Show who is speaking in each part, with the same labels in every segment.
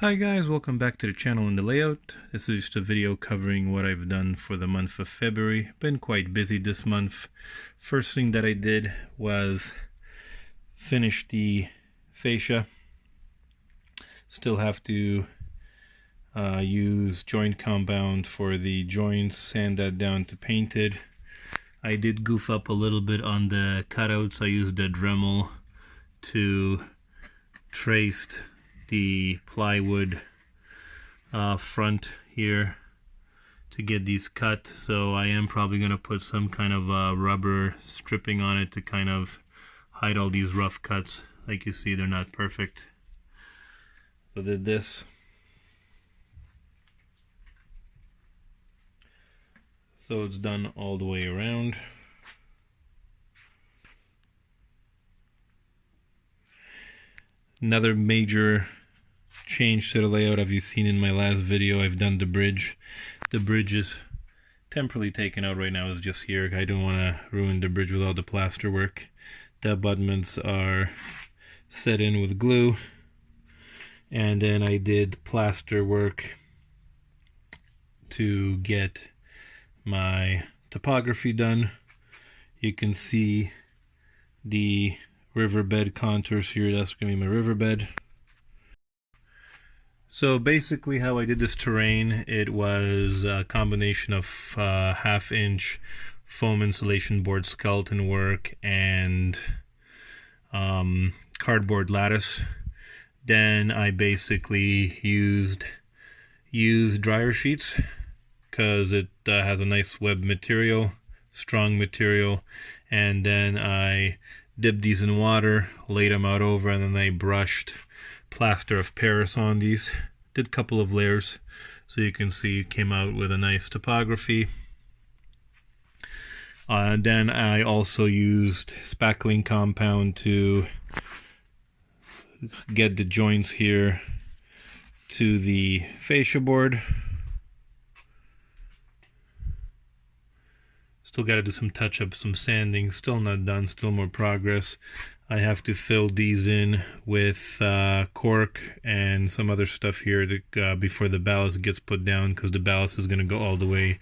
Speaker 1: Hi guys, welcome back to the channel and the layout. This is just a video covering what I've done for the month of February. Been quite busy this month. First thing that I did was finish the fascia. Still have to use joint compound for the joints, sand that down to paint it. I did goof up a little bit on the cutouts. I used a Dremel to trace the plywood front here to get these cut, so I am probably going to put some kind of rubber stripping on it to kind of hide all these rough cuts. Like you see, they're not perfect. So did this. So it's done all the way around. Another major change to the layout, as you've seen in my last video, I've done the bridge. The bridge is temporarily taken out right now. It's just here. I don't want to ruin the bridge with all the plaster work. The abutments are set in with glue, and then I did plaster work to get my topography done. You can see the riverbed contours here. That's going to be my riverbed. So basically how I did this terrain, it was a combination of 1/2 inch foam insulation board skeleton work and cardboard lattice. Then I basically used dryer sheets because it has a nice web material, strong material, and then I dipped these in water, laid them out over, and then I brushed plaster of Paris on these. Did a couple of layers, so you can see it came out with a nice topography. Then I also used spackling compound to get the joints here to the fascia board. Still got to do some touch-up, some sanding. Still not done, still more progress. I have to fill these in with cork and some other stuff here to, before the ballast gets put down, because the ballast is going to go all the way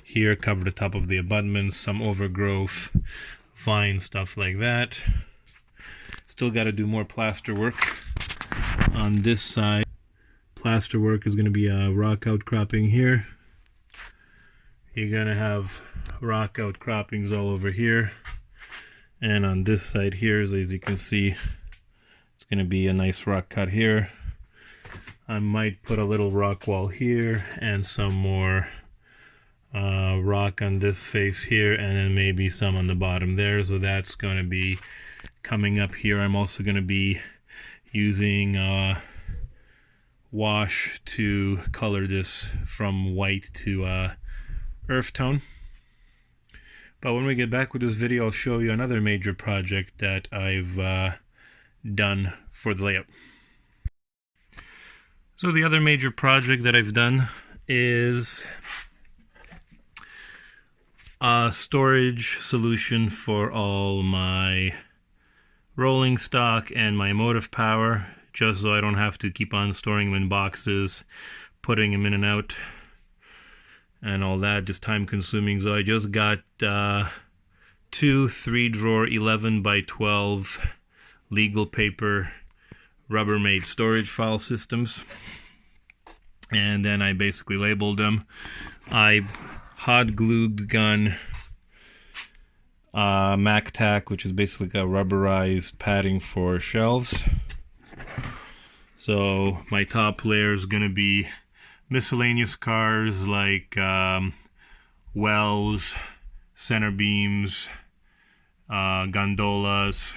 Speaker 1: here, cover the top of the abutments, some overgrowth, vine, stuff like that. Still got to do more plaster work. On this side, plaster work is going to be a rock outcropping here. You're going to have rock outcroppings all over here. And on this side here, as you can see, it's going to be a nice rock cut here. I might put a little rock wall here and some more rock on this face here, and then maybe some on the bottom there. So that's going to be coming up here. I'm also going to be using wash to color this from white to earth tone. But when we get back with this video, I'll show you another major project that I've done for the layout. So the other major project that I've done is a storage solution for all my rolling stock and my motive power, just so I don't have to keep on storing them in boxes, putting them in and out and all that, just time consuming. So I just got two 3-drawer 11 by 12 legal paper Rubbermaid storage file systems, and then I basically labeled them. I hot glued gun MacTac, which is basically a rubberized padding for shelves. So my top layer is going to be miscellaneous cars like wells, center beams, gondolas,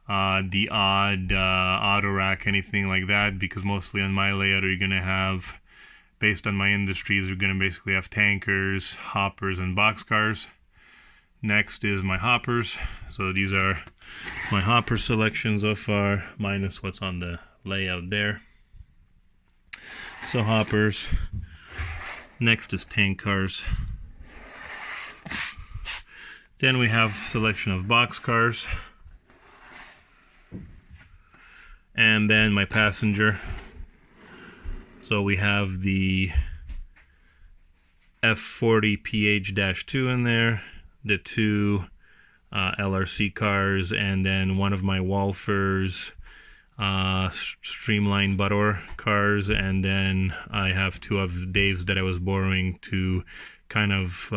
Speaker 1: the odd auto rack, anything like that, because mostly on my layout you're going to have, based on my industries, you're going to basically have tankers, hoppers, and boxcars. Next is my hoppers. So these are my hopper selections so far, minus what's on the layout there. So hoppers. Next is tank cars. Then we have selection of boxcars. And then my passenger. So we have the F40 PH-2 in there, the two LRC cars, and then one of my Walfers Streamline Butter cars, and then I have two of Dave's that I was borrowing to kind of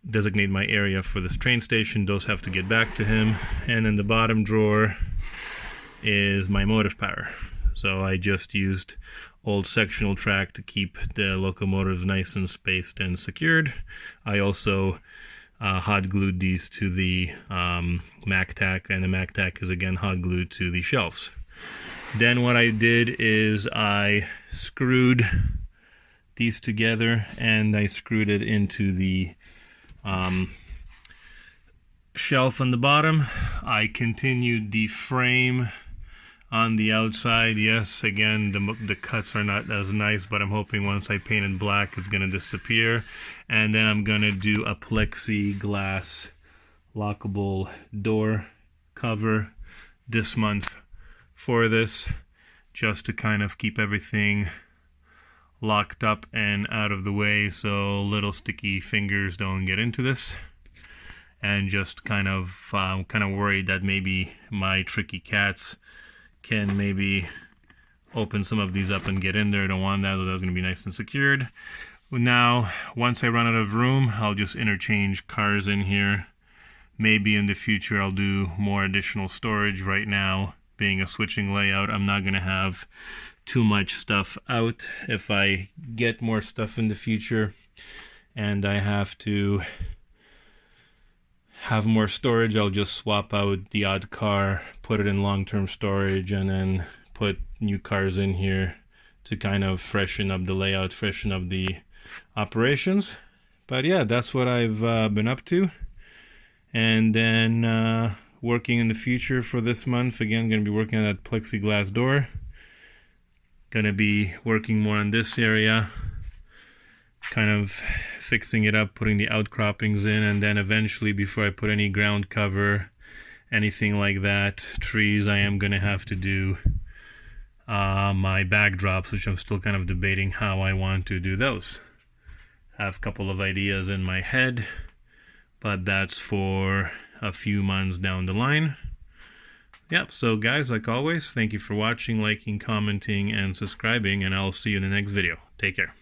Speaker 1: designate my area for this train station. Those have to get back to him. And in the bottom drawer is my motive power. So I just used old sectional track to keep the locomotives nice and spaced and secured. I also hot glued these to the MacTac, and the MacTac is again hot glued to the shelves. Then what I did is I screwed these together, and I screwed it into the shelf on the bottom. I continued the frame on the outside. Yes, again, the cuts are not as nice, but I'm hoping once I paint it black, it's going to disappear. And then I'm going to do a plexiglass lockable door cover this month for this, just to kind of keep everything locked up and out of the way so little sticky fingers don't get into this. And just kind of worried that maybe my tricky cats can maybe open some of these up and get in there. I don't want that, so that's going to be nice and secured. Now, once I run out of room, I'll just interchange cars in here. Maybe in the future I'll do more additional storage. Right now, being a switching layout, I'm not going to have too much stuff out. If I get more stuff in the future and I have to have more storage, I'll just swap out the odd car, put it in long-term storage, and then put new cars in here to kind of freshen up the layout, freshen up the operations. But yeah, that's what I've been up to. And then working in the future for this month, again, going to be working on that plexiglass door. Going to be working more on this area, kind of fixing it up, putting the outcroppings in, and then eventually, before I put any ground cover, anything like that, trees, I am going to have to do my backdrops, which I'm still kind of debating how I want to do those. I have a couple of ideas in my head, but that's for a few months down the line. Yep, so guys, like always, thank you for watching, liking, commenting, and subscribing, and I'll see you in the next video. Take care.